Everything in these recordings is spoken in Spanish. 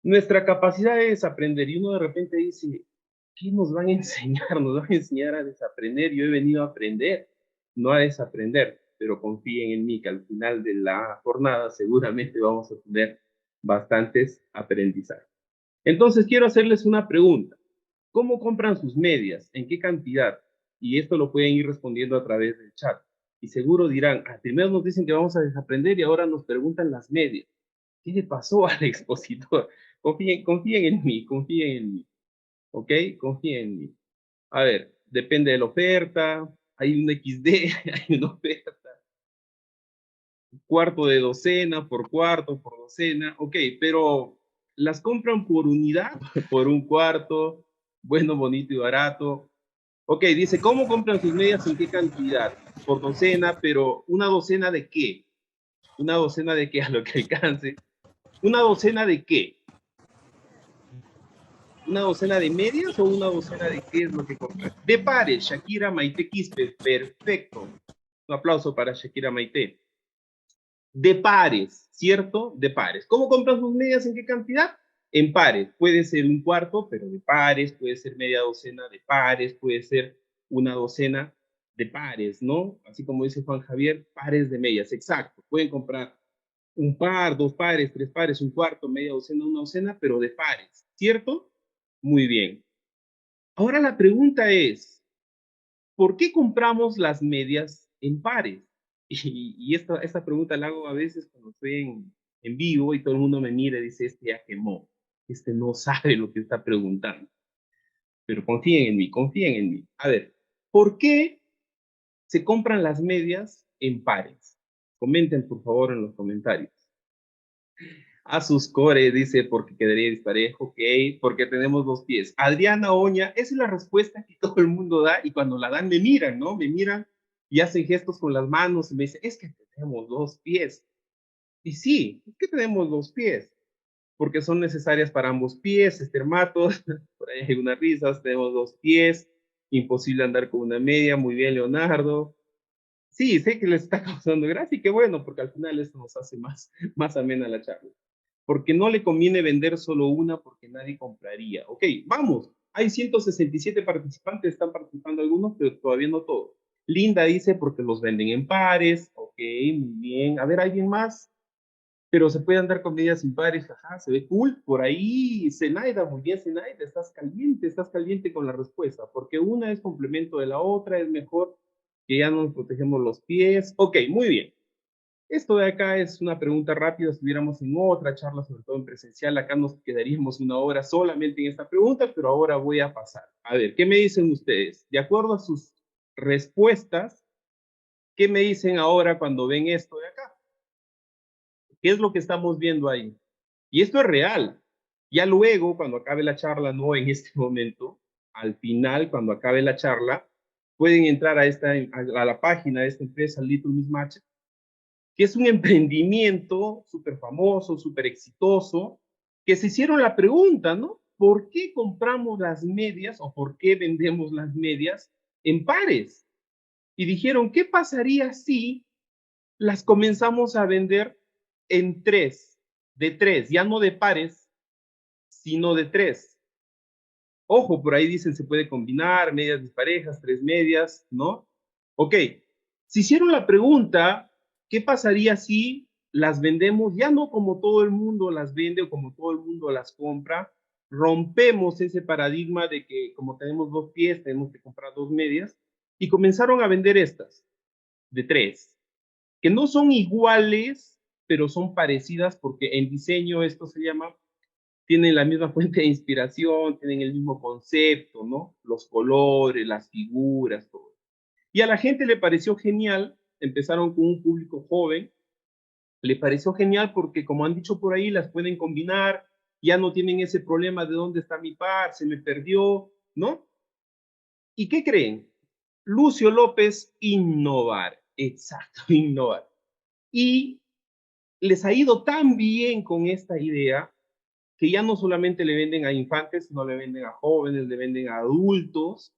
nuestra capacidad de desaprender. Y uno de repente dice, ¿qué nos van a enseñar? Nos van a enseñar a desaprender. Yo he venido a aprender, no a desaprender. Pero confíen en mí que al final de la jornada seguramente vamos a tener bastantes aprendizajes. Entonces quiero hacerles una pregunta. ¿Cómo compran sus medias? ¿En qué cantidad? Y esto lo pueden ir respondiendo a través del chat. Y seguro dirán, primero nos dicen que vamos a desaprender y ahora nos preguntan las medias. ¿Qué le pasó al expositor? Confíen en mí, confíen en mí, ¿ok? Confíen en mí. A ver, depende de la oferta, hay un XD, hay una oferta, cuarto de docena, por cuarto, por docena, ok, pero las compran por unidad, por un cuarto, bueno, bonito y barato. Ok, dice, ¿cómo compran sus medias? ¿En qué cantidad? Por docena, pero ¿una docena de qué? ¿Una docena de qué? A lo que alcance. ¿Una docena de qué? ¿Una docena de medias o una docena de qué es lo que compran? De pares, Shakira Maite Quispe, perfecto. Un aplauso para Shakira Maite. De pares, ¿cierto? De pares. ¿Cómo compran sus medias? ¿En qué cantidad? En pares. Puede ser un cuarto, pero de pares, puede ser media docena de pares, puede ser una docena de pares, ¿no? Así como dice Juan Javier, pares de medias, exacto. Pueden comprar un par, dos pares, tres pares, un cuarto, media docena, una docena, pero de pares, ¿cierto? Muy bien. Ahora la pregunta es, ¿por qué compramos las medias en pares? Y esta pregunta la hago a veces cuando estoy en vivo y todo el mundo me mira y dice, este ya quemó, este no sabe lo que está preguntando. Pero confíen en mí, confíen en mí. A ver, ¿por qué se compran las medias en pares? Comenten por favor en los comentarios. A sus core dice, porque quedaría disparejo, ok, porque tenemos dos pies. Adriana Oña, esa es la respuesta que todo el mundo da y cuando la dan me miran, ¿no? Me miran y hacen gestos con las manos y me dicen, es que tenemos dos pies. Y sí, es que tenemos dos pies, porque son necesarias para ambos pies, estermatos, por ahí hay unas risas, tenemos dos pies, imposible andar con una media, muy bien Leonardo. Sí, sé que les está causando gracia y qué bueno, porque al final esto nos hace más amena la charla porque no le conviene vender solo una porque nadie compraría. Ok, vamos. Hay 167 participantes, están participando algunos, pero todavía no todos. Linda dice porque los venden en pares. Ok, muy bien. A ver, ¿alguien más? Pero se puede andar con medidas impares. Ajá, se ve cool. Por ahí, Zenaida, muy bien, Zenaida, estás caliente con la respuesta, porque una es complemento de la otra, es mejor que ya nos protegemos los pies. Ok, muy bien. Esto de acá es una pregunta rápida. Si estuviéramos en otra charla, sobre todo en presencial, acá nos quedaríamos una hora solamente en esta pregunta, pero ahora voy a pasar. A ver, ¿qué me dicen ustedes? De acuerdo a sus respuestas, ¿qué me dicen ahora cuando ven esto de acá? ¿Qué es lo que estamos viendo ahí? Y esto es real. Ya luego, cuando acabe la charla, no en este momento, al final, cuando acabe la charla, pueden entrar a la página de esta empresa, Little Miss Match, que es un emprendimiento súper famoso, súper exitoso, que se hicieron la pregunta, ¿no? ¿Por qué compramos las medias o por qué vendemos las medias en pares? Y dijeron, ¿qué pasaría si las comenzamos a vender en tres, de tres, ya no de pares, sino de tres? Ojo, por ahí dicen se puede combinar medias disparejas, tres medias, ¿no? Ok, se hicieron la pregunta, ¿qué pasaría si las vendemos ya no como todo el mundo las vende o como todo el mundo las compra? Rompemos ese paradigma de que como tenemos dos pies, tenemos que comprar dos medias y comenzaron a vender estas de tres, que no son iguales, pero son parecidas porque en diseño esto se llama tienen la misma fuente de inspiración, tienen el mismo concepto, ¿no? Los colores, las figuras, todo. Y a la gente le pareció genial, empezaron con un público joven, le pareció genial porque, como han dicho por ahí, las pueden combinar, ya no tienen ese problema de dónde está mi par, se me perdió, ¿no? ¿Y qué creen? Lucio López, innovar, exacto, innovar. Y les ha ido tan bien con esta idea que ya no solamente le venden a infantes, sino le venden a jóvenes, le venden a adultos.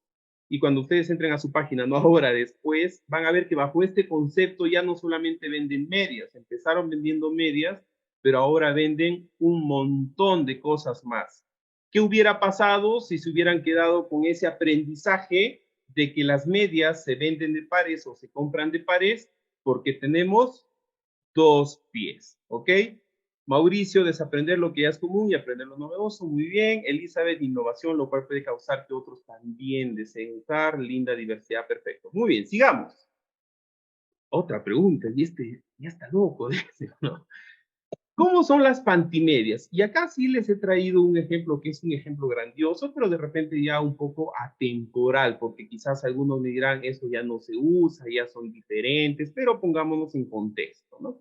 Y cuando ustedes entren a su página, no ahora, después, van a ver que bajo este concepto ya no solamente venden medias, empezaron vendiendo medias pero ahora venden un montón de cosas más. ¿Qué hubiera pasado si se hubieran quedado con ese aprendizaje de que las medias se venden de pares o se compran de pares porque tenemos dos pies? ¿Ok? Mauricio, desaprender lo que ya es común y aprender lo novedoso. Muy bien. Elizabeth, innovación, lo cual puede causar que otros también deseen usar. Linda, diversidad, perfecto. Muy bien, sigamos. Otra pregunta, y ya está loco, dice, ¿no? ¿Cómo son las pantimedias? Y acá sí les he traído un ejemplo que es un ejemplo grandioso, pero de repente ya un poco atemporal, porque quizás algunos me dirán, eso ya no se usa, ya son diferentes, pero pongámonos en contexto, ¿no?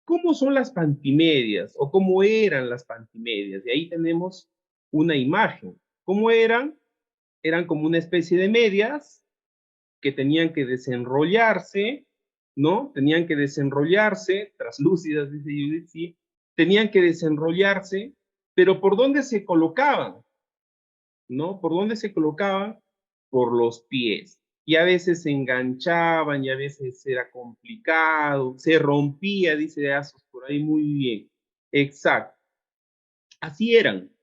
¿Cómo son las pantimedias o cómo eran las pantimedias? Y ahí tenemos una imagen. ¿Cómo eran? Eran como una especie de medias que tenían que desenrollarse, ¿no? Tenían que desenrollarse, traslúcidas, dice Judith, sí, tenían que desenrollarse, pero ¿por dónde se colocaban? ¿No? ¿Por dónde se colocaban? Por los pies. Y a veces se enganchaban y a veces era complicado, se rompía, dice Asos por ahí, muy bien. Exacto. Así eran.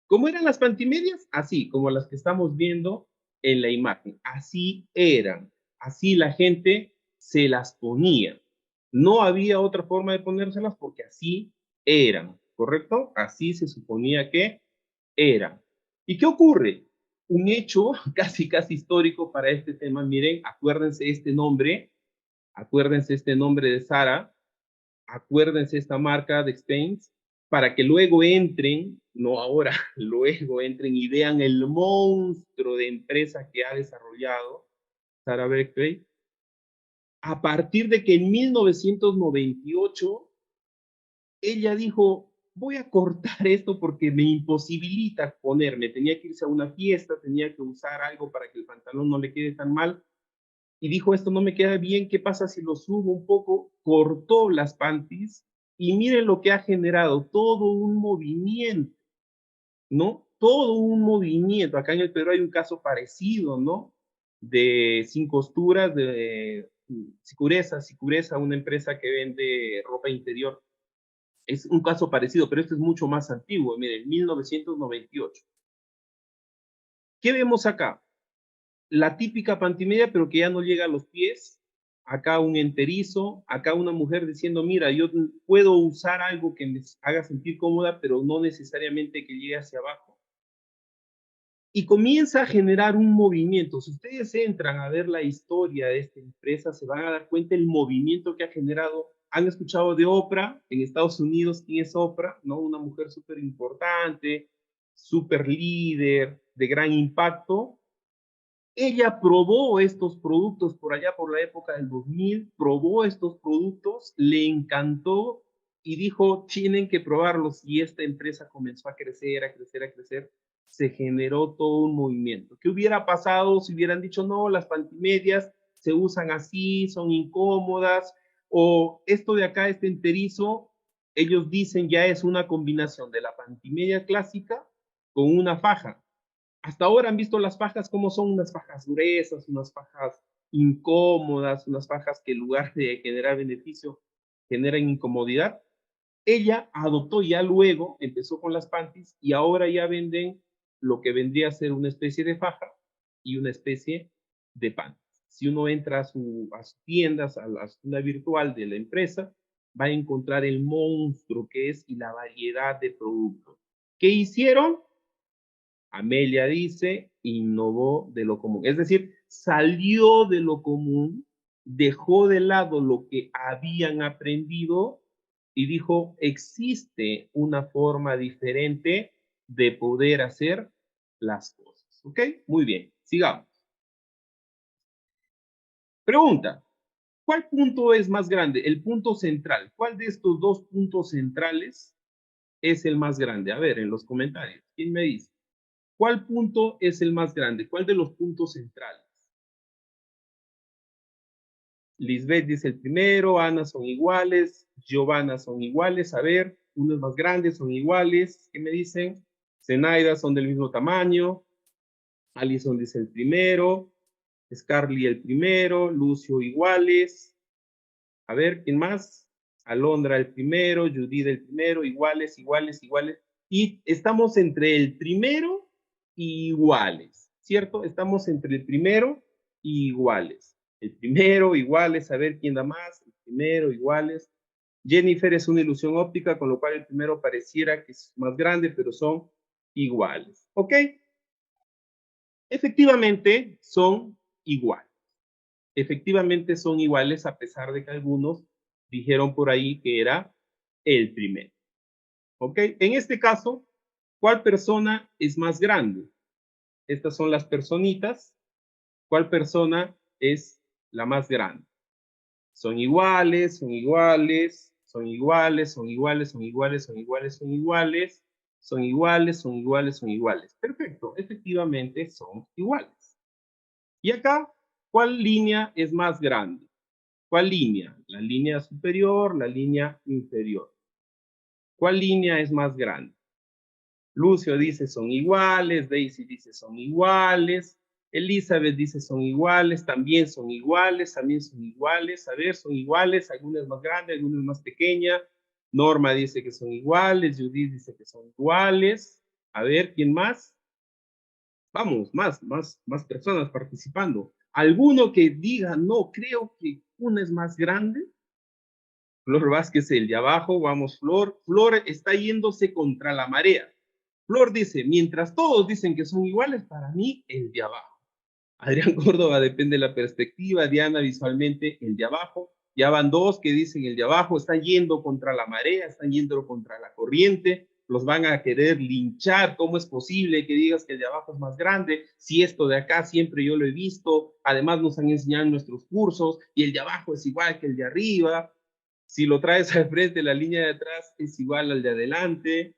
¿Cómo eran las pantimedias? Así, como las que estamos viendo en la imagen. Así eran. Así la gente se las ponía. No había otra forma de ponérselas porque así eran, ¿correcto? Así se suponía que eran. ¿Y qué ocurre? Un hecho casi histórico para este tema. Miren, acuérdense este nombre de Sara, acuérdense esta marca de Stains, para que luego entren, no ahora, luego entren y vean el monstruo de empresa que ha desarrollado Sara Berkeley, a partir de que en 1998 ella dijo, voy a cortar esto porque me imposibilita ponerme, tenía que irse a una fiesta, tenía que usar algo para que el pantalón no le quede tan mal, y dijo, esto no me queda bien, ¿qué pasa si lo subo un poco? Cortó las panties y miren lo que ha generado, todo un movimiento, ¿no? Todo un movimiento. Acá en el Perú hay un caso parecido, ¿no? De Sin Costuras, de Sicureza, una empresa que vende ropa interior. Es un caso parecido, pero este es mucho más antiguo, miren, 1998. ¿Qué vemos acá? La típica pantimedia, pero que ya no llega a los pies. Acá un enterizo, acá una mujer diciendo, mira, yo puedo usar algo que me haga sentir cómoda, pero no necesariamente que llegue hacia abajo. Y comienza a generar un movimiento. Si ustedes entran a ver la historia de esta empresa, se van a dar cuenta del movimiento que ha generado. Han escuchado de Oprah en Estados Unidos. ¿Quién es Oprah? ¿No? Una mujer súper importante, súper líder, de gran impacto. Ella probó estos productos por allá por la época del 2000, probó estos productos, le encantó y dijo, tienen que probarlos. Y esta empresa comenzó a crecer, a crecer, a crecer. Se generó todo un movimiento. ¿Qué hubiera pasado si hubieran dicho, no, las pantimedias se usan así, son incómodas? O esto de acá, este enterizo, ellos dicen ya es una combinación de la pantimedia clásica con una faja. Hasta ahora han visto las fajas como son unas fajas gruesas, unas fajas incómodas, unas fajas que en lugar de generar beneficio generan incomodidad. Ella adoptó ya luego, empezó con las panties y ahora ya venden lo que vendría a ser una especie de faja y una especie de panties. Si uno entra a sus tiendas, a la tienda virtual de la empresa, va a encontrar el monstruo que es y la variedad de productos. ¿Qué hicieron? Amelia dice, innovó de lo común. Es decir, salió de lo común, dejó de lado lo que habían aprendido y dijo, existe una forma diferente de poder hacer las cosas. ¿Ok? Muy bien, sigamos. Pregunta, ¿cuál punto es más grande? El punto central. ¿Cuál de estos dos puntos centrales es el más grande? A ver, en los comentarios, ¿quién me dice? ¿Cuál punto es el más grande? ¿Cuál de los puntos centrales? Lisbeth dice el primero, Ana son iguales, Giovanna son iguales, a ver, unos más grandes son iguales, ¿qué me dicen? Zenaida son del mismo tamaño, Alison dice el primero, Scarly el primero, Lucio iguales, a ver, ¿quién más? Alondra el primero, Judith el primero, iguales, iguales, iguales. Y estamos entre el primero y iguales, ¿cierto? Estamos entre el primero y iguales. El primero, iguales, a ver quién da más. El primero, iguales. Jennifer es una ilusión óptica, con lo cual el primero pareciera que es más grande, pero son iguales. ¿Ok? Efectivamente, son iguales. Efectivamente son iguales, a pesar de que algunos dijeron por ahí que era el primero. ¿Ok? En este caso, ¿cuál persona es más grande? Estas son las personitas. ¿Cuál persona es la más grande? Son iguales, son iguales, son iguales, son iguales, son iguales, son iguales, son iguales, son iguales, son iguales, son iguales. Perfecto, efectivamente son iguales. Y acá, ¿cuál línea es más grande? ¿Cuál línea? ¿La línea superior, la línea inferior? ¿Cuál línea es más grande? Lucio dice son iguales, Daisy dice son iguales, Elizabeth dice son iguales, también son iguales, también son iguales, a ver, son iguales, algunas más grandes, algunas más pequeñas, Norma dice que son iguales, Judith dice que son iguales, a ver, ¿quién más? Vamos, más personas participando. ¿Alguno que diga, no, creo que una es más grande? Flor Vázquez, el de abajo, vamos, Flor. Flor está yéndose contra la marea. Flor dice, mientras todos dicen que son iguales, para mí, el de abajo. Adrián Córdoba, depende de la perspectiva. Diana, visualmente, el de abajo. Ya van dos que dicen el de abajo, están yendo contra la marea, están yendo contra la corriente, los van a querer linchar. ¿Cómo es posible que digas que el de abajo es más grande? Si esto de acá siempre yo lo he visto, además nos han enseñado en nuestros cursos, y el de abajo es igual que el de arriba. Si lo traes al frente, la línea de atrás es igual al de adelante,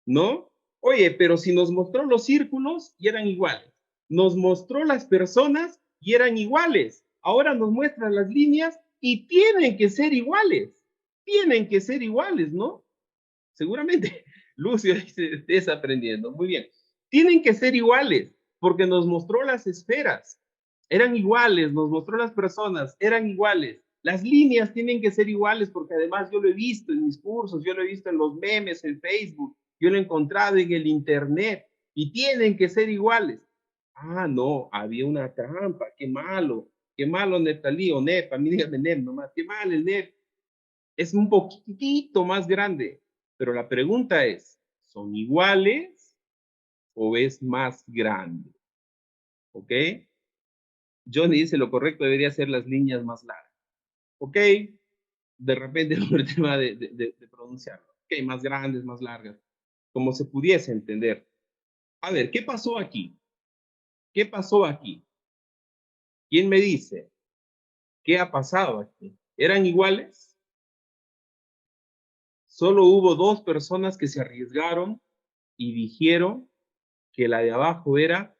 ¿no? Oye, pero si nos mostró los círculos y eran iguales, nos mostró las personas y eran iguales, ahora nos muestra las líneas y tienen que ser iguales, ¿no? Seguramente, Lucio dice, estés aprendiendo, muy bien. Tienen que ser iguales, porque nos mostró las esferas, eran iguales, nos mostró las personas, eran iguales. Las líneas tienen que ser iguales, porque además yo lo he visto en mis cursos, yo lo he visto en los memes, en Facebook, yo lo he encontrado en el internet, y tienen que ser iguales. Ah, no, había una trampa, qué malo Neftalí, o Nef, a mí dígame Nef nomás, qué mal el Nef, es un poquitito más grande, pero la pregunta es, ¿son iguales o es más grande? ¿Ok? Johnny dice lo correcto debería ser las líneas más largas. ¿Ok? De repente por el tema de pronunciarlo. Ok, más grandes, más largas. Como se pudiese entender. A ver, ¿qué pasó aquí? ¿Qué pasó aquí? ¿Quién me dice? ¿Qué ha pasado aquí? ¿Eran iguales? Solo hubo dos personas que se arriesgaron y dijeron que la de abajo era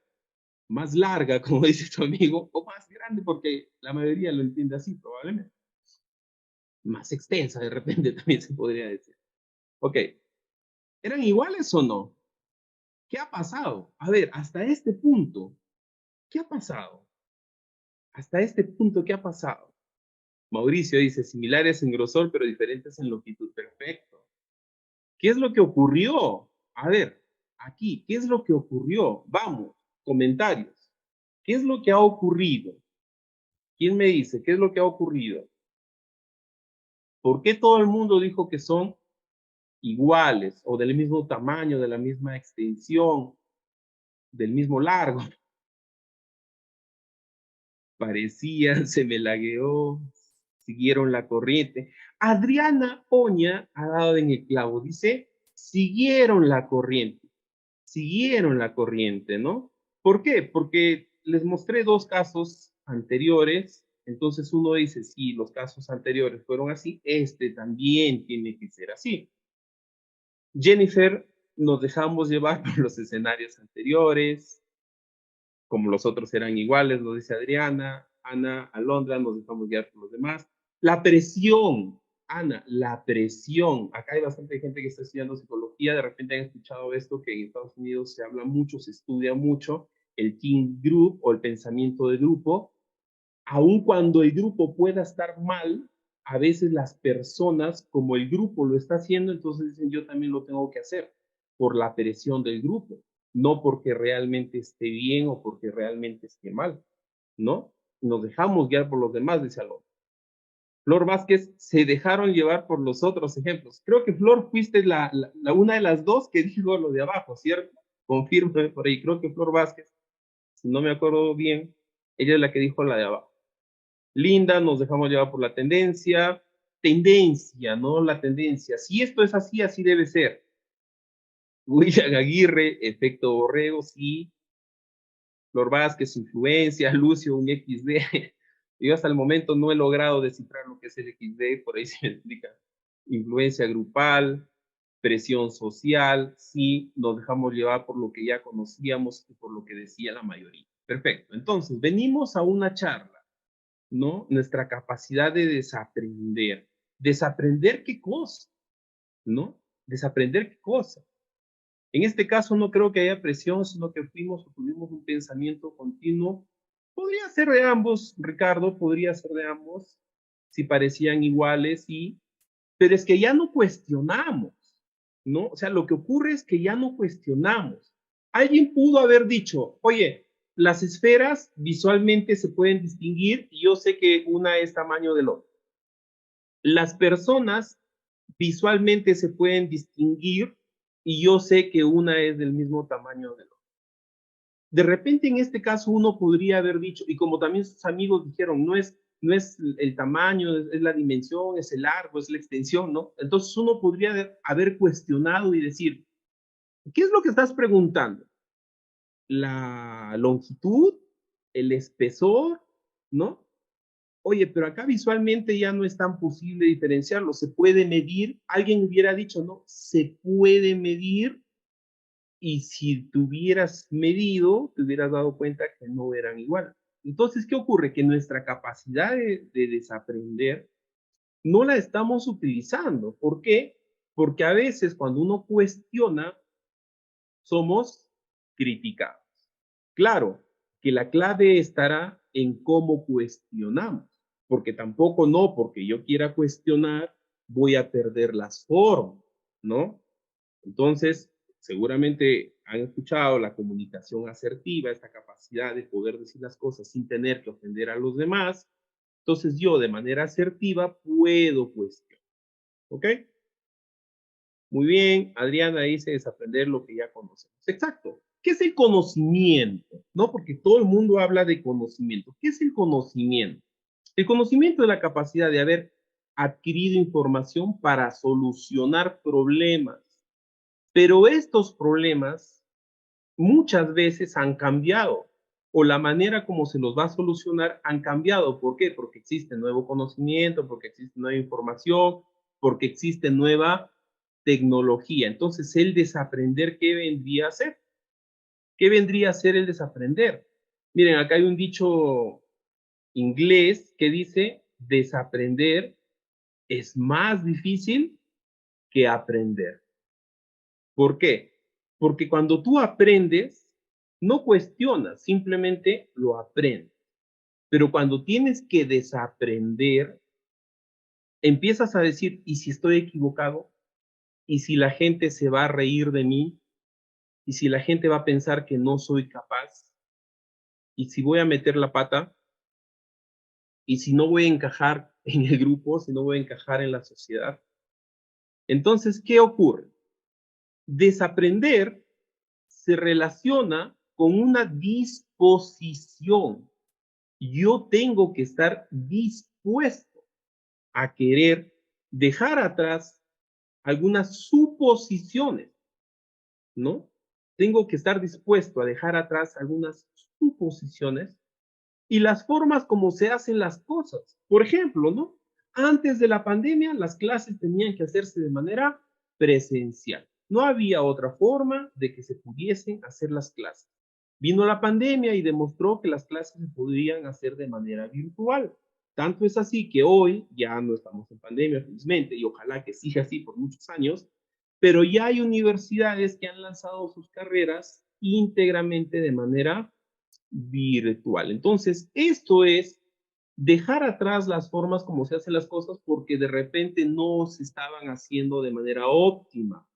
más larga, como dice tu amigo, o más grande, porque la mayoría lo entiende así, probablemente. Más extensa, de repente, también se podría decir. Ok, ¿eran iguales o no? ¿Qué ha pasado? A ver, hasta este punto, ¿qué ha pasado? Hasta este punto, ¿qué ha pasado? Mauricio dice, similares en grosor, pero diferentes en longitud. Perfecto. ¿Qué es lo que ocurrió? A ver, aquí, ¿qué es lo que ocurrió? Vamos, comentarios. ¿Qué es lo que ha ocurrido? ¿Quién me dice qué es lo que ha ocurrido? ¿Por qué todo el mundo dijo que son iguales o del mismo tamaño, de la misma extensión, del mismo largo? Parecían, se me lagueó, siguieron la corriente. Adriana Oña ha dado en el clavo, dice, siguieron la corriente, ¿no? ¿Por qué? Porque les mostré dos casos anteriores, entonces uno dice, sí, los casos anteriores fueron así, este también tiene que ser así. Jennifer, nos dejamos llevar por los escenarios anteriores, como los otros eran iguales, nos dice Adriana, Ana, Alondra, nos dejamos guiar por los demás. La presión, Ana, la presión. Acá hay bastante gente que está estudiando psicología, de repente han escuchado esto, que en Estados Unidos se habla mucho, se estudia mucho, el team group o el pensamiento de grupo. Aun cuando el grupo pueda estar mal, a veces las personas, como el grupo lo está haciendo, entonces dicen, yo también lo tengo que hacer por la presión del grupo, no porque realmente esté bien o porque realmente esté mal, ¿no? Nos dejamos guiar por los demás, dice Alonso. Flor Vázquez, se dejaron llevar por los otros ejemplos. Creo que Flor fuiste una de las dos que dijo lo de abajo, ¿cierto? Confírmame por ahí. Creo que Flor Vázquez, si no me acuerdo bien, ella es la que dijo la de abajo. Linda, nos dejamos llevar por la tendencia. Tendencia, ¿no? La tendencia. Si esto es así, así debe ser. William Aguirre, efecto borrego, sí. Flor Vázquez, influencia. Lucio, un XD. Yo hasta el momento no he logrado descifrar lo que es el XD, por ahí se me explica. Influencia grupal, presión social, sí, nos dejamos llevar por lo que ya conocíamos y por lo que decía la mayoría. Perfecto, entonces venimos a una charla, ¿no? Nuestra capacidad de desaprender. ¿Desaprender qué cosa? ¿No? ¿Desaprender qué cosa? En este caso no creo que haya presión, sino que fuimos o tuvimos un pensamiento continuo. Podría ser de ambos, Ricardo, podría ser de ambos, si parecían iguales, y, pero es que ya no cuestionamos, ¿no? O sea, lo que ocurre es que ya no cuestionamos. Alguien pudo haber dicho, oye, las esferas visualmente se pueden distinguir y yo sé que una es tamaño del otro. Las personas visualmente se pueden distinguir y yo sé que una es del mismo tamaño del otro. De repente, en este caso, uno podría haber dicho, y como también sus amigos dijeron, no es el tamaño, es la dimensión, es el largo, es la extensión, ¿no? Entonces uno podría haber cuestionado y decir, ¿qué es lo que estás preguntando? ¿La longitud? ¿El espesor? ¿No? Oye, pero acá visualmente ya no es tan posible diferenciarlo, se puede medir, alguien hubiera dicho, no, se puede medir, y si te hubieras medido, te hubieras dado cuenta que no eran igual. Entonces, ¿qué ocurre? Que nuestra capacidad de desaprender no la estamos utilizando. ¿Por qué? Porque a veces cuando uno cuestiona, somos criticados. Claro, que la clave estará en cómo cuestionamos, porque tampoco no, porque yo quiera cuestionar, voy a perder las formas, ¿no? Entonces, seguramente han escuchado la comunicación asertiva, esta capacidad de poder decir las cosas sin tener que ofender a los demás. Entonces, yo de manera asertiva puedo cuestionar, ¿ok? Muy bien, Adriana dice desaprender lo que ya conocemos. Exacto. ¿Qué es el conocimiento? ¿No? Porque todo el mundo habla de conocimiento. ¿Qué es el conocimiento? El conocimiento es la capacidad de haber adquirido información para solucionar problemas. Pero estos problemas muchas veces han cambiado o la manera como se los va a solucionar han cambiado. ¿Por qué? Porque existe nuevo conocimiento, porque existe nueva información, porque existe nueva tecnología. Entonces, el desaprender, ¿qué vendría a ser? ¿Qué vendría a ser el desaprender? Miren, acá hay un dicho inglés que dice, desaprender es más difícil que aprender. ¿Por qué? Porque cuando tú aprendes, no cuestionas, simplemente lo aprendes. Pero cuando tienes que desaprender, empiezas a decir, ¿y si estoy equivocado? ¿Y si la gente se va a reír de mí? ¿Y si la gente va a pensar que no soy capaz? ¿Y si voy a meter la pata? ¿Y si no voy a encajar en el grupo? ¿Si no voy a encajar en la sociedad? Entonces, ¿qué ocurre? Desaprender se relaciona con una disposición. Yo tengo que estar dispuesto a querer dejar atrás algunas suposiciones, ¿no? Tengo que estar dispuesto a dejar atrás algunas suposiciones y las formas como se hacen las cosas. Por ejemplo, ¿no? Antes de la pandemia, las clases tenían que hacerse de manera presencial. No había otra forma de que se pudiesen hacer las clases. Vino la pandemia y demostró que las clases se podían hacer de manera virtual. Tanto es así que hoy ya no estamos en pandemia, felizmente, y ojalá que siga así por muchos años, pero ya hay universidades que han lanzado sus carreras íntegramente de manera virtual. Entonces, esto es dejar atrás las formas como se hacen las cosas porque de repente no se estaban haciendo de manera óptima.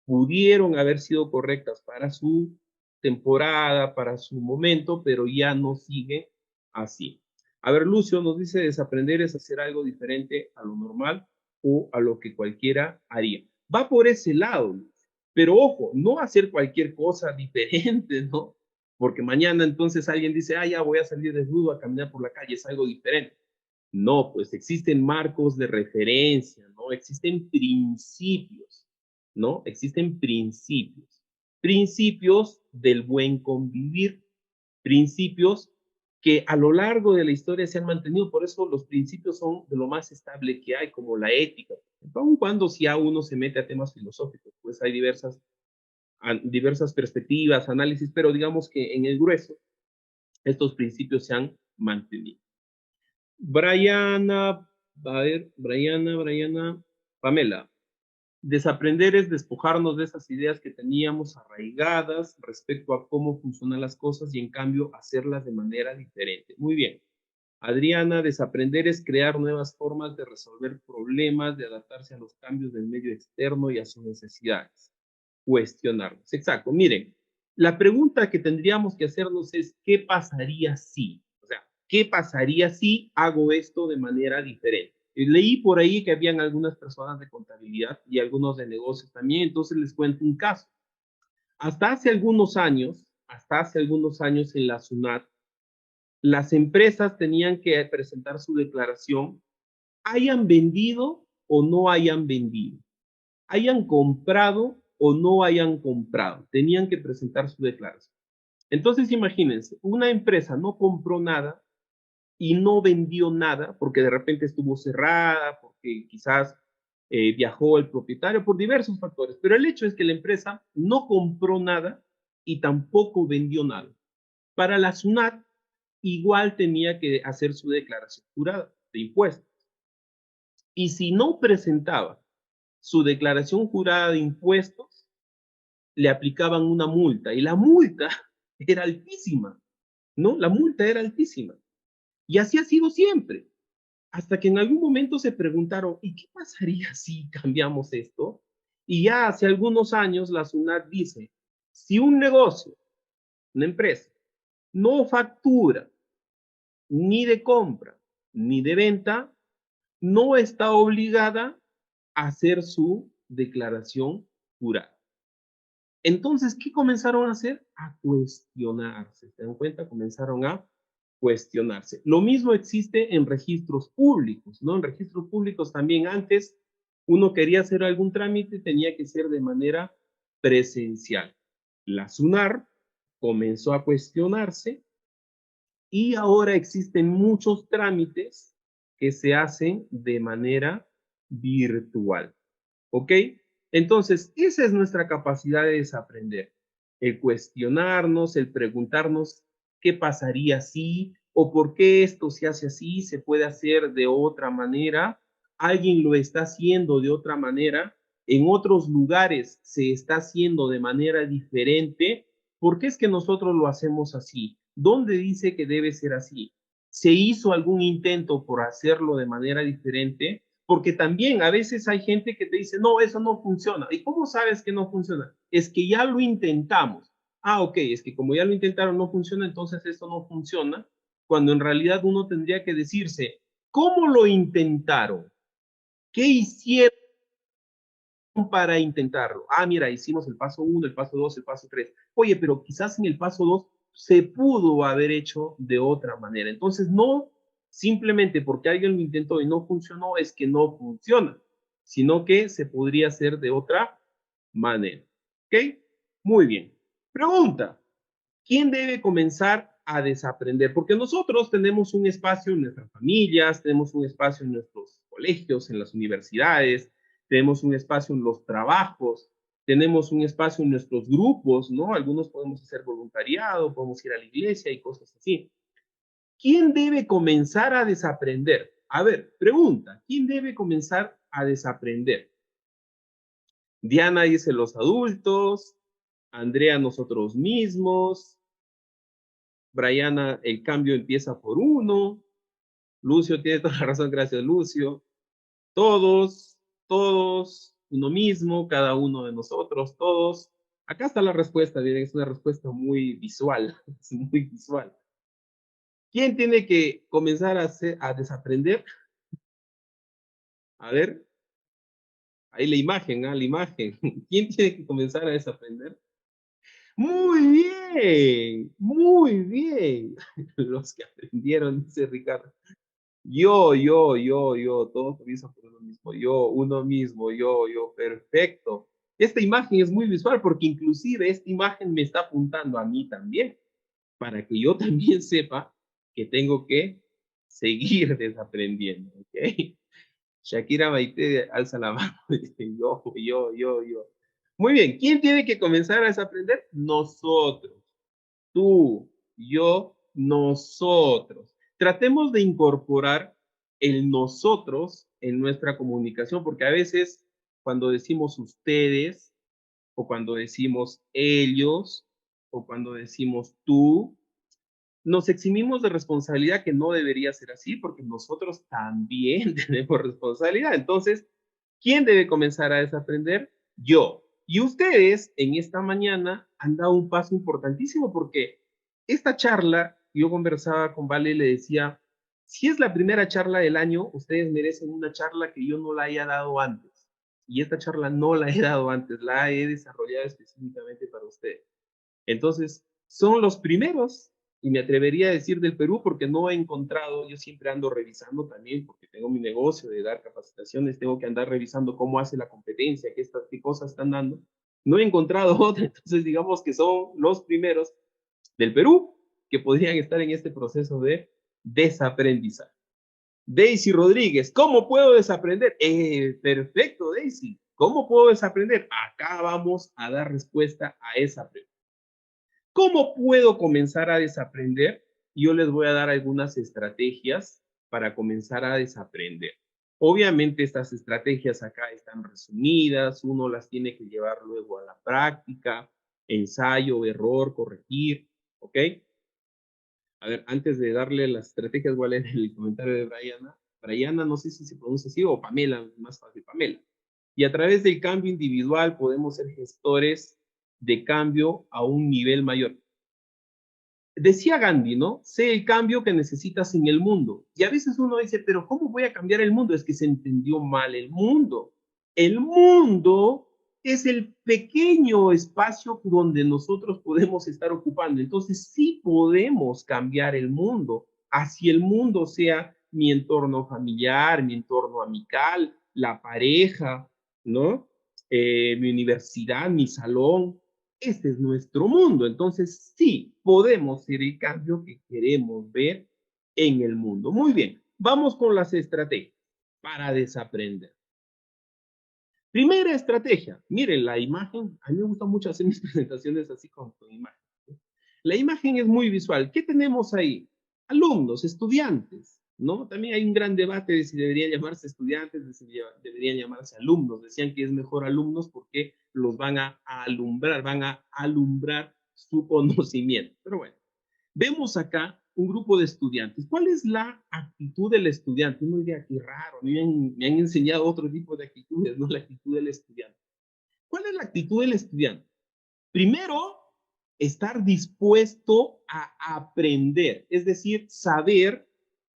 Pudieron haber sido correctas para su temporada, para su momento, pero ya no sigue así. A ver, Lucio nos dice, desaprender es hacer algo diferente a lo normal o a lo que cualquiera haría. Va por ese lado, pero ojo, no hacer cualquier cosa diferente, ¿no? Porque mañana entonces alguien dice, ah, ya voy a salir desnudo a caminar por la calle, es algo diferente. No, pues existen marcos de referencia, ¿no? Existen principios, ¿no? Existen principios. Principios del buen convivir, principios que a lo largo de la historia se han mantenido, por eso los principios son de lo más estable que hay, como la ética. Aun cuando si a uno se mete a temas filosóficos, pues hay diversas perspectivas, análisis, pero digamos que en el grueso estos principios se han mantenido. Briana, a ver, Briana, Pamela. Desaprender es despojarnos de esas ideas que teníamos arraigadas respecto a cómo funcionan las cosas y en cambio hacerlas de manera diferente. Muy bien. Adriana, desaprender es crear nuevas formas de resolver problemas, de adaptarse a los cambios del medio externo y a sus necesidades. Cuestionarnos. Exacto. Miren, la pregunta que tendríamos que hacernos es, ¿qué pasaría si? O sea, ¿qué pasaría si hago esto de manera diferente? Leí por ahí que habían algunas personas de contabilidad y algunos de negocios también, entonces les cuento un caso. Hasta hace algunos años en la SUNAT, las empresas tenían que presentar su declaración, hayan vendido o no hayan vendido, hayan comprado o no hayan comprado, tenían que presentar su declaración. Entonces, imagínense, una empresa no compró nada y no vendió nada porque de repente estuvo cerrada, porque quizás viajó el propietario, por diversos factores. Pero el hecho es que la empresa no compró nada y tampoco vendió nada. Para la SUNAT, igual tenía que hacer su declaración jurada de impuestos. Y si no presentaba su declaración jurada de impuestos, le aplicaban una multa. Y la multa era altísima, ¿no? La multa era altísima. Y así ha sido siempre. Hasta que en algún momento se preguntaron, ¿y qué pasaría si cambiamos esto? Y ya hace algunos años la SUNAT dice, si un negocio, una empresa, no factura ni de compra ni de venta, no está obligada a hacer su declaración jurada. Entonces, ¿qué comenzaron a hacer? A cuestionarse. ¿Se dan cuenta? Comenzaron a cuestionarse. Lo mismo existe en registros públicos, ¿no? En registros públicos también antes uno quería hacer algún trámite, tenía que ser de manera presencial. La SUNAR comenzó a cuestionarse y ahora existen muchos trámites que se hacen de manera virtual. ¿Ok? Entonces, esa es nuestra capacidad de desaprender. El cuestionarnos, el preguntarnos qué pasaría si o por qué esto se hace así, se puede hacer de otra manera, alguien lo está haciendo de otra manera, en otros lugares se está haciendo de manera diferente. ¿Por qué es que nosotros lo hacemos así? ¿Dónde dice que debe ser así? ¿Se hizo algún intento por hacerlo de manera diferente? Porque también a veces hay gente que te dice, no, eso no funciona. ¿Y cómo sabes que no funciona? Es que ya lo intentamos. Ah, ok, es que como ya lo intentaron no funciona, entonces esto no funciona, cuando en realidad uno tendría que decirse, ¿cómo lo intentaron? ¿Qué hicieron para intentarlo? Ah, mira, hicimos el paso 1, el paso 2, el paso 3. Oye, pero quizás en el paso 2 se pudo haber hecho de otra manera. Entonces, no simplemente porque alguien lo intentó y no funcionó, es que no funciona, sino que se podría hacer de otra manera. ¿Ok? Muy bien. Pregunta, ¿quién debe comenzar a desaprender? Porque nosotros tenemos un espacio en nuestras familias, tenemos un espacio en nuestros colegios, en las universidades, tenemos un espacio en los trabajos, tenemos un espacio en nuestros grupos, ¿no? Algunos podemos hacer voluntariado, podemos ir a la iglesia y cosas así. ¿Quién debe comenzar a desaprender? A ver, pregunta, ¿quién debe comenzar a desaprender? Diana dice los adultos, Andrea nosotros mismos, Briana, el cambio empieza por uno. Lucio tiene toda la razón, gracias, Lucio. Todos, todos, uno mismo, cada uno de nosotros, todos. Acá está la respuesta, miren, es una respuesta muy visual, es muy visual. ¿Quién tiene que comenzar a desaprender? A ver, ahí la imagen, ¿ah? La imagen. ¿Quién tiene que comenzar a desaprender? Muy bien, muy bien. Los que aprendieron, dice Ricardo. Todos comienzan por uno mismo. Uno mismo, perfecto. Esta imagen es muy visual porque inclusive esta imagen me está apuntando a mí también, para que yo también sepa que tengo que seguir desaprendiendo, ¿ok? Shakira Maite alza la mano. Yo. Muy bien, ¿quién tiene que comenzar a desaprender? Nosotros. Tú, yo, nosotros. Tratemos de incorporar el nosotros en nuestra comunicación, porque a veces cuando decimos ustedes, o cuando decimos ellos, o cuando decimos tú, nos eximimos de responsabilidad que no debería ser así, porque nosotros también tenemos responsabilidad. Entonces, ¿quién debe comenzar a desaprender? Yo. Y ustedes en esta mañana han dado un paso importantísimo porque esta charla, yo conversaba con Vale y le decía, si es la primera charla del año, ustedes merecen una charla que yo no la haya dado antes. Y esta charla no la he dado antes, la he desarrollado específicamente para ustedes. Entonces, son los primeros, y me atrevería a decir del Perú, porque no he encontrado, yo siempre ando revisando también, porque tengo mi negocio de dar capacitaciones, tengo que andar revisando cómo hace la competencia, qué cosas están dando. No he encontrado otra, entonces digamos que son los primeros del Perú que podrían estar en este proceso de desaprendizaje. Daisy Rodríguez, ¿cómo puedo desaprender? Perfecto, Daisy. ¿Cómo puedo desaprender? Acá vamos a dar respuesta a esa pregunta. ¿Cómo puedo comenzar a desaprender? Yo les voy a dar algunas estrategias para comenzar a desaprender. Obviamente estas estrategias acá están resumidas, uno las tiene que llevar luego a la práctica, ensayo, error, corregir, ¿ok? A ver, antes de darle las estrategias, voy a leer el comentario de Brianna. Brianna, no sé si se pronuncia así, o Pamela, más fácil, Pamela. Y a través del cambio individual podemos ser gestores de cambio a un nivel mayor. Decía Gandhi, ¿no? Sé el cambio que necesitas en el mundo. Y a veces uno dice, pero ¿cómo voy a cambiar el mundo? Es que se entendió mal el mundo. El mundo es el pequeño espacio donde nosotros podemos estar ocupando. Entonces sí podemos cambiar el mundo, así el mundo sea mi entorno familiar, mi entorno amical, la pareja, ¿no? Mi universidad, mi salón, este es nuestro mundo. Entonces, sí, podemos ser el cambio que queremos ver en el mundo. Muy bien, vamos con las estrategias para desaprender. Primera estrategia, miren la imagen. A mí me gusta mucho hacer mis presentaciones así con imagen. La imagen es muy visual. ¿Qué tenemos ahí? Alumnos, estudiantes, ¿no? También hay un gran debate de si deberían llamarse estudiantes, de si deberían llamarse alumnos. Decían que es mejor alumnos porque los van a alumbrar su conocimiento. Pero bueno, vemos acá un grupo de estudiantes. ¿Cuál es la actitud del estudiante? Uno diría, qué raro, me han enseñado otro tipo de actitudes, no la actitud del estudiante. ¿Cuál es la actitud del estudiante? Primero, estar dispuesto a aprender, es decir, saber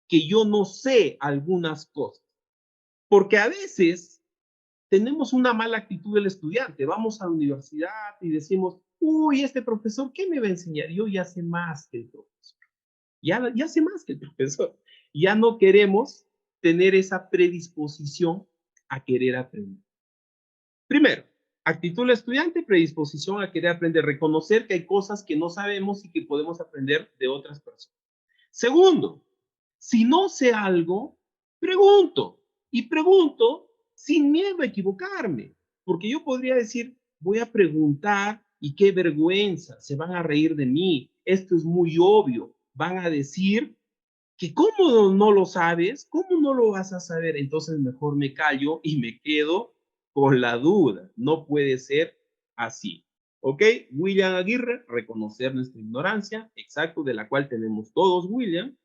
que yo no sé algunas cosas. Porque a veces tenemos una mala actitud del estudiante. Vamos a la universidad y decimos, uy, este profesor, ¿qué me va a enseñar? Yo ya sé más que el profesor. Ya sé más que el profesor. Ya no queremos tener esa predisposición a querer aprender. Primero, actitud del estudiante, predisposición a querer aprender, reconocer que hay cosas que no sabemos y que podemos aprender de otras personas. Segundo, si no sé algo, pregunto. Y pregunto sin miedo a equivocarme. Porque yo podría decir, voy a preguntar y qué vergüenza, se van a reír de mí, esto es muy obvio. Van a decir que cómo no lo sabes, cómo no lo vas a saber, entonces mejor me callo y me quedo con la duda. No puede ser así. ¿Ok? William Aguirre, reconocer nuestra ignorancia, exacto, de la cual tenemos todos, William.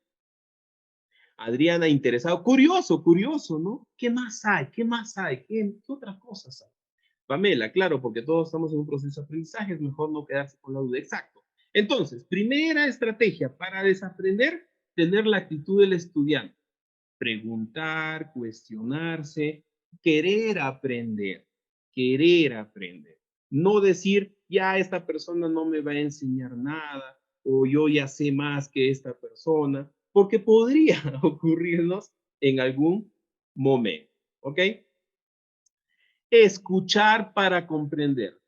Adriana, interesado. Curioso, curioso, ¿no? ¿Qué más hay? ¿Qué más hay? ¿Qué otras cosas hay? Pamela, claro, porque todos estamos en un proceso de aprendizaje, es mejor no quedarse con la duda. Exacto. Entonces, primera estrategia para desaprender, tener la actitud del estudiante. Preguntar, cuestionarse, querer aprender, querer aprender. No decir, ya esta persona no me va a enseñar nada, o yo ya sé más que esta persona, porque podría ocurrirnos en algún momento, ¿ok? Escuchar para comprender.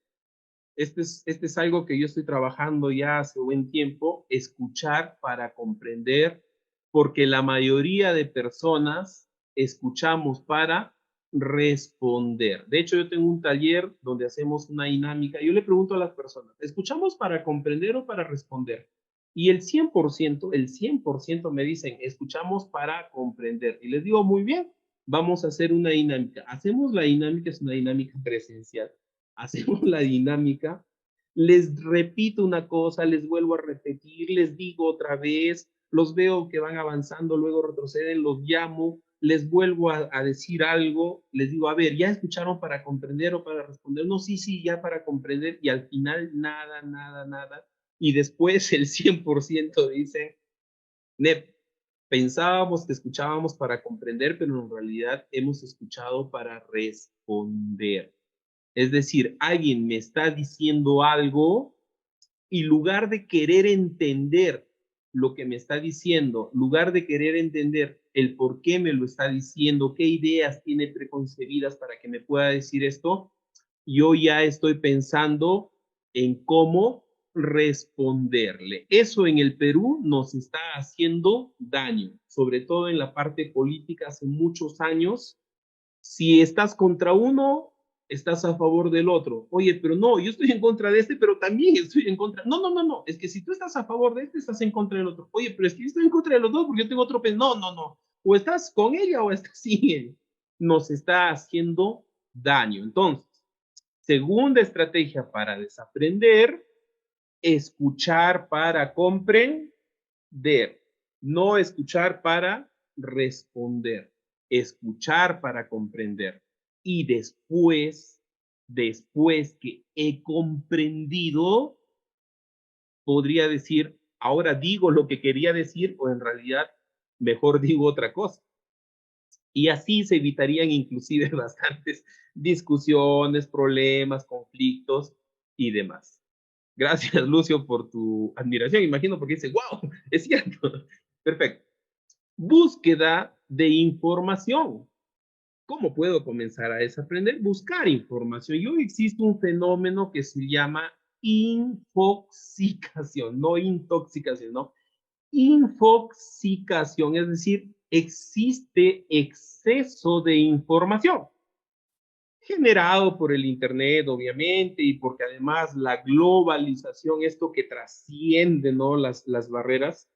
Este es algo que yo estoy trabajando ya hace buen tiempo, escuchar para comprender, porque la mayoría de personas escuchamos para responder. De hecho, yo tengo un taller donde hacemos una dinámica. Yo le pregunto a las personas, ¿escuchamos para comprender o para responder? Y el 100% me dicen, escuchamos para comprender. Y les digo, muy bien, vamos a hacer una dinámica. Hacemos la dinámica, es una dinámica presencial. Hacemos la dinámica, les repito una cosa, les vuelvo a repetir, les digo otra vez, los veo que van avanzando, luego retroceden, los llamo, les vuelvo a decir algo, les digo, a ver, ¿ya escucharon para comprender o para responder? No, sí, sí, ya para comprender, y al final nada, nada, nada. Y después el 100% dicen, Nep, pensábamos que escuchábamos para comprender, pero en realidad hemos escuchado para responder. Es decir, alguien me está diciendo algo y lugar de querer entender lo que me está diciendo, lugar de querer entender el por qué me lo está diciendo, qué ideas tiene preconcebidas para que me pueda decir esto, yo ya estoy pensando en cómo responderle. Eso en el Perú nos está haciendo daño, sobre todo en la parte política hace muchos años. Si estás contra uno, estás a favor del otro. Oye, pero no, yo estoy en contra de este, pero también estoy en contra. No, no, no, no. Es que si tú estás a favor de este, estás en contra del otro. Oye, pero es que yo estoy en contra de los dos porque yo tengo otro pensamiento. No, no, no. O estás con ella o estás sin él. Nos está haciendo daño. Entonces, segunda estrategia para desaprender, escuchar para comprender, no escuchar para responder, escuchar para comprender. Y después que he comprendido, podría decir, ahora digo lo que quería decir o en realidad mejor digo otra cosa. Y así se evitarían inclusive bastantes discusiones, problemas, conflictos y demás. Gracias, Lucio, por tu admiración. Imagino porque dice, wow, es cierto. Perfecto. Búsqueda de información. ¿Cómo puedo comenzar a desaprender? Buscar información. Y hoy existe un fenómeno que se llama infoxicación, no intoxicación, no. Infoxicación, es decir, existe exceso de información generado por el Internet, obviamente, y porque además la globalización, esto que trasciende, ¿no? Las barreras.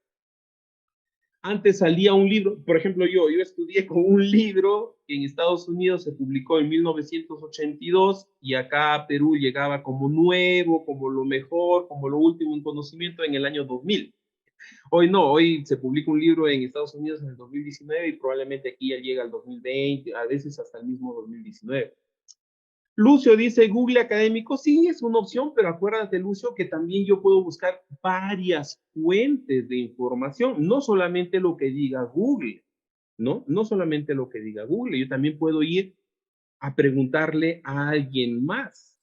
Antes salía un libro, por ejemplo, yo estudié con un libro que en Estados Unidos se publicó en 1982 y acá a Perú llegaba como nuevo, como lo mejor, como lo último en conocimiento en el año 2000. Hoy no, hoy se publica un libro en Estados Unidos en el 2019 y probablemente aquí ya llega al 2020, a veces hasta el mismo 2019. Lucio dice, Google académico, sí, es una opción, pero acuérdate, Lucio, que también yo puedo buscar varias fuentes de información, no solamente lo que diga Google, ¿no? No solamente lo que diga Google, yo también puedo ir a preguntarle a alguien más.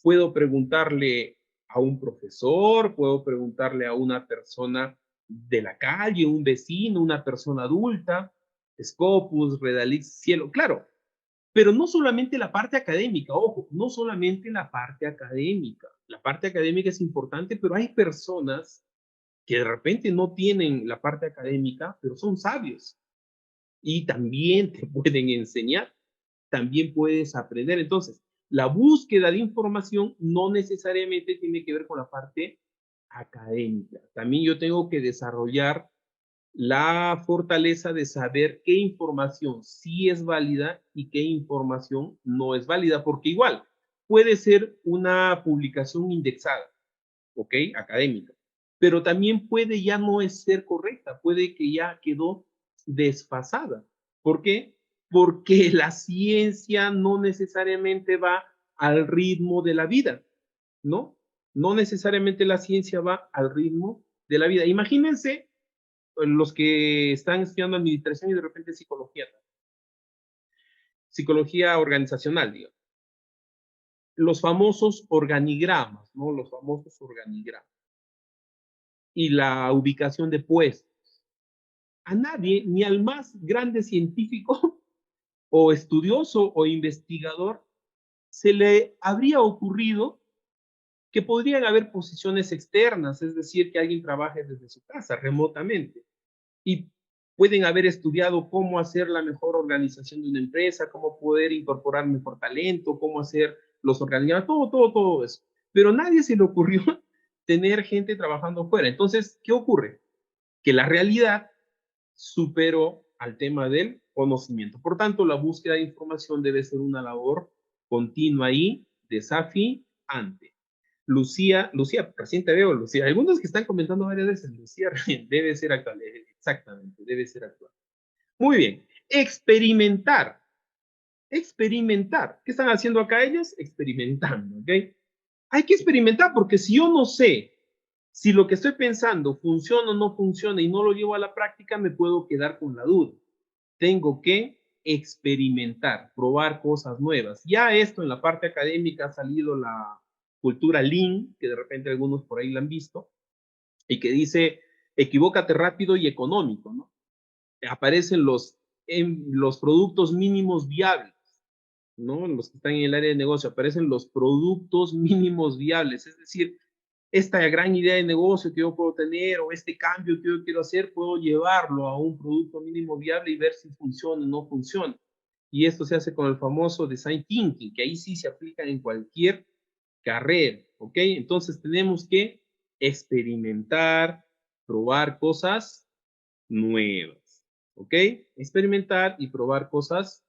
Puedo preguntarle a un profesor, puedo preguntarle a una persona de la calle, un vecino, una persona adulta, Scopus, Redalix, Cielo, claro, pero no solamente la parte académica, ojo, no solamente la parte académica. La parte académica es importante, pero hay personas que de repente no tienen la parte académica, pero son sabios y también te pueden enseñar, también puedes aprender. Entonces, la búsqueda de información no necesariamente tiene que ver con la parte académica. También yo tengo que desarrollar la fortaleza de saber qué información sí es válida y qué información no es válida, porque igual puede ser una publicación indexada, ¿ok? Académica, pero también puede ya no ser correcta, puede que ya quedó desfasada. ¿Por qué? Porque la ciencia no necesariamente va al ritmo de la vida, ¿no? No necesariamente la ciencia va al ritmo de la vida. Imagínense los que están estudiando administración y de repente psicología organizacional, digamos. Los famosos organigramas, ¿no? Los famosos organigramas. Y la ubicación de puestos. A nadie, ni al más grande científico o estudioso o investigador, se le habría ocurrido que podrían haber posiciones externas, es decir, que alguien trabaje desde su casa remotamente y pueden haber estudiado cómo hacer la mejor organización de una empresa, cómo poder incorporar mejor talento, cómo hacer los organigramas, todo eso. Pero a nadie se le ocurrió tener gente trabajando fuera. Entonces, ¿qué ocurre? Que la realidad superó al tema del conocimiento. Por tanto, la búsqueda de información debe ser una labor continua y desafiante. Lucía, recién te veo, Lucía. Algunos que están comentando varias veces, Lucía, debe ser actual. Exactamente, debe ser actual. Muy bien. Experimentar. Experimentar. ¿Qué están haciendo acá ellos? Experimentando, ¿ok? Hay que experimentar porque si yo no sé si lo que estoy pensando funciona o no funciona y no lo llevo a la práctica, me puedo quedar con la duda. Tengo que experimentar, probar cosas nuevas. Ya esto en la parte académica ha salido la cultura Lean, que de repente algunos por ahí la han visto, y que dice, equivócate rápido y económico, ¿no? Aparecen los productos mínimos viables, ¿no? Los que están en el área de negocio, aparecen los productos mínimos viables, es decir, esta gran idea de negocio que yo puedo tener o este cambio que yo quiero hacer, puedo llevarlo a un producto mínimo viable y ver si funciona o no funciona. Y esto se hace con el famoso design thinking, que ahí sí se aplica en cualquier carrera, ¿ok? Entonces tenemos que experimentar, probar cosas nuevas, ¿ok? Experimentar y probar cosas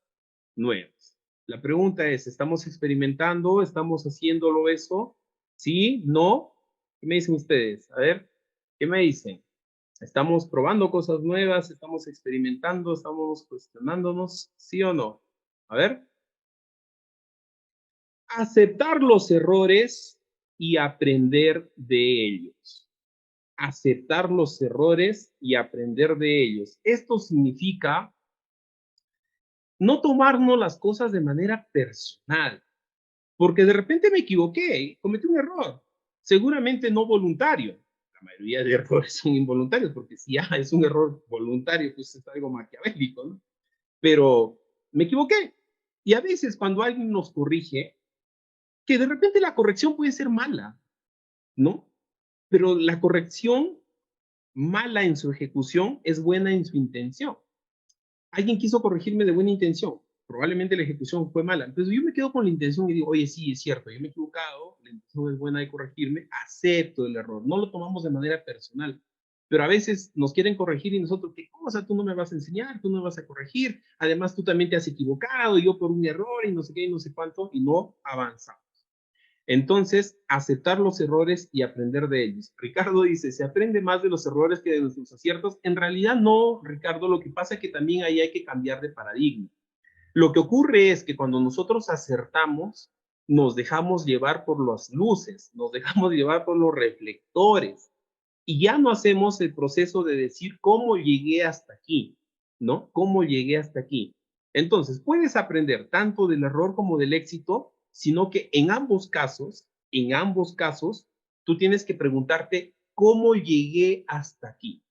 nuevas. La pregunta es, ¿estamos experimentando? ¿Estamos haciéndolo eso? ¿Sí? ¿No? ¿Qué me dicen ustedes? A ver, ¿qué me dicen? ¿Estamos probando cosas nuevas? ¿Estamos experimentando? ¿Estamos cuestionándonos? ¿Sí o no? A ver. Aceptar los errores y aprender de ellos. Aceptar los errores y aprender de ellos. Esto significa no tomarnos las cosas de manera personal, porque de repente me equivoqué, cometí un error, seguramente no voluntario. La mayoría de errores son involuntarios, porque si ya es un error voluntario, pues es algo maquiavélico, ¿no? Pero me equivoqué. Y a veces cuando alguien nos corrige, que de repente la corrección puede ser mala, ¿no? Pero la corrección mala en su ejecución es buena en su intención. Alguien quiso corregirme de buena intención, probablemente la ejecución fue mala. Entonces yo me quedo con la intención y digo, oye, sí, es cierto, yo me he equivocado, la intención es buena de corregirme, acepto el error, no lo tomamos de manera personal. Pero a veces nos quieren corregir y nosotros, ¿qué cosa? Tú no me vas a enseñar, tú no me vas a corregir, además tú también te has equivocado, y yo por un error y no sé qué y no sé cuánto, y no avanzamos. Entonces, aceptar los errores y aprender de ellos. Ricardo dice, se aprende más de los errores que de nuestros aciertos. En realidad no, Ricardo, lo que pasa es que también ahí hay que cambiar de paradigma. Lo que ocurre es que cuando nosotros acertamos, nos dejamos llevar por las luces, nos dejamos llevar por los reflectores y ya no hacemos el proceso de decir cómo llegué hasta aquí, ¿no? ¿Cómo llegué hasta aquí? Entonces, puedes aprender tanto del error como del éxito, sino que en ambos casos, tú tienes que preguntarte cómo llegué hasta aquí.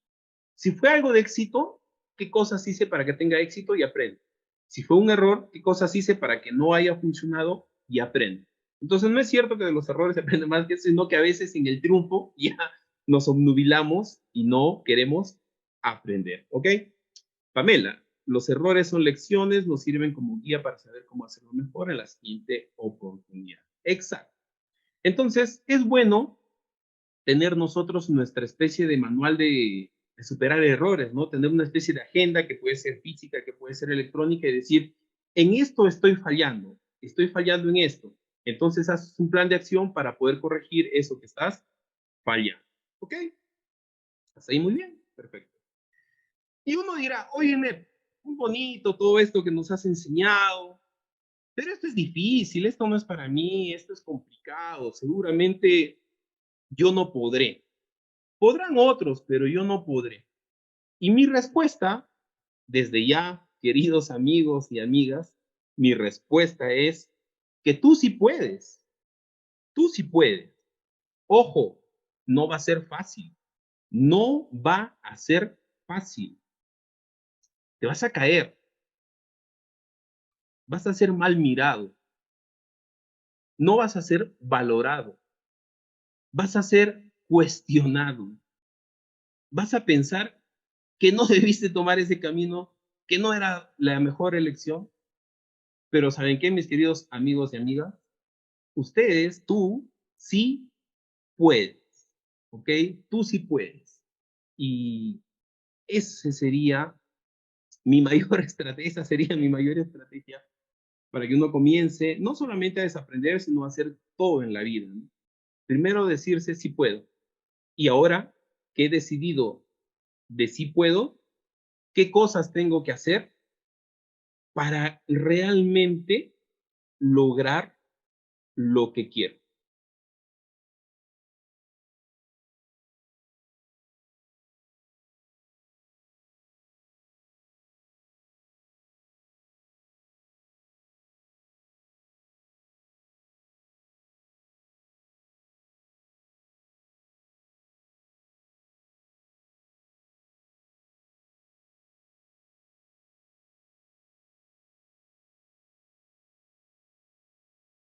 Si fue algo de éxito, ¿qué cosas hice para que tenga éxito y aprende? Si fue un error, ¿qué cosas hice para que no haya funcionado y aprende? Entonces, no es cierto que de los errores se aprende más que eso, sino que a veces en el triunfo ya nos obnubilamos y no queremos aprender, ¿ok? Pamela, los errores son lecciones, nos sirven como guía para saber cómo hacerlo mejor en la siguiente oportunidad. Exacto. Entonces, es bueno tener nosotros nuestra especie de manual de superar errores, ¿no? Tener una especie de agenda que puede ser física, que puede ser electrónica y decir, en esto estoy fallando en esto. Entonces haces un plan de acción para poder corregir eso que estás fallando. ¿Ok? ¿Hasta ahí muy bien? Perfecto. Y uno dirá, oye, muy bonito todo esto que nos has enseñado, pero esto es difícil, esto no es para mí, esto es complicado, seguramente yo no podré. Podrán otros, pero yo no podré. Y mi respuesta, desde ya, queridos amigos y amigas, mi respuesta es que tú sí puedes, tú sí puedes. Ojo, no va a ser fácil, no va a ser fácil. Te vas a caer, vas a ser mal mirado, no vas a ser valorado, vas a ser cuestionado, vas a pensar que no debiste tomar ese camino, que no era la mejor elección, pero ¿saben qué, mis queridos amigos y amigas? Ustedes, tú, sí puedes, ¿ok? Tú sí puedes. Y ese sería mi mayor estrategia, esa sería mi mayor estrategia para que uno comience no solamente a desaprender, sino a hacer todo en la vida, ¿no? Primero decirse sí puedo. Y ahora que he decidido de sí puedo, ¿qué cosas tengo que hacer para realmente lograr lo que quiero?